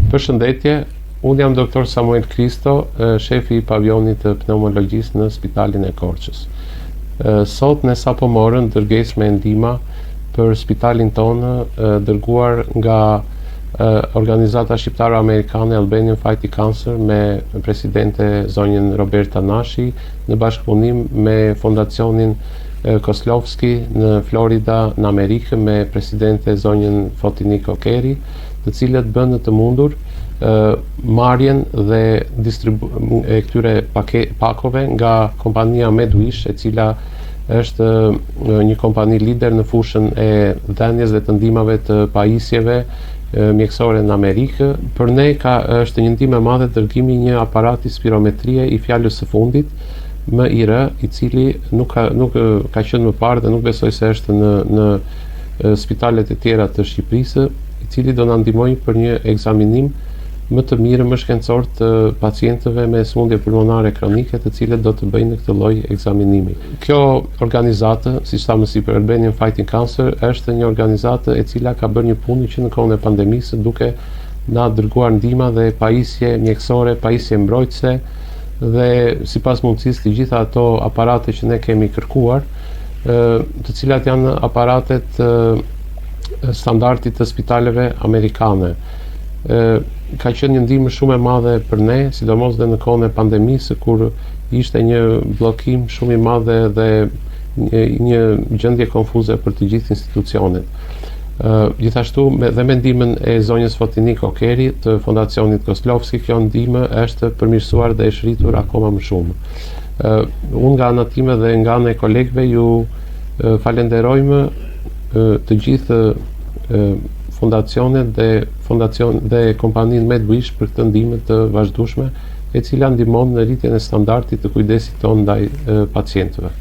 Përshëndetje, unë jam doktor Samuel Kristo, shefi i pavionit të pneumologjisë në Spitalin e Korçës. Sot ne sapo morën dërgesë me ndihmë për spitalin tonë, dërguar nga organizata shqiptaro-amerikane Albanian Fighting Cancer me presidente zonjën Roberta Nashi në bashkëpunim me fondacionin Koslovski në Florida në Amerikë me presidente zonjën Fotiniko Keri, të cilët bënë të mundur marrjen dhe e këtyre pakove nga kompania Medwish, e cila është një kompani lider në fushën e dhënies dhe të ndihmave të pajisjeve mjekësore në Amerikë. Për ne është një ndihmë e madhe dërgimi një aparati spirometrie i fjalës së fundit MIR, i cili nuk ka qenë më parë dhe nuk besoj se është në spitalet e tjera të Shqipërisë, i cili do na ndihmojë për një ekzaminim më të mirë, më shkencor të pacientëve me sëmundje pulmonare kronike, të cilët do të bëjnë këtë lloj ekzaminimi. Kjo organizatë, siç thamë si për Albanian Fighting Cancer, është një organizatë e cila ka bërë një punë që në kohën e pandemisë, duke na dërguar ndihma dhe pajisje mjekësore, pajisje mbrojtëse dhe sipas mundësisë të gjitha ato aparate që ne kemi kërkuar, të cilat janë aparatet standardit të spitaleve amerikane. Ka qenë një ndihmë shumë e madhe për ne, sidomos dhe në kohën e pandemisë, kur ishte një bllokim shumë i madh dhe një gjendje konfuze për të gjithë institucionet. Gjithashtu dhe me ndihmën e zonjës Fotiniko Keri të fondacionit Koslovski, kjo ndihmë është përmirësuar dhe e shritur akoma më shumë. Unë nga ana time dhe nga ana e kolegëve ju falenderojmë të gjithë fondacionet dhe kompaninë Medwish për këtë ndihmë të vazhdueshme, e cila ndihmon në rritjen e standardit të kujdesit tonë ndaj pacientëve.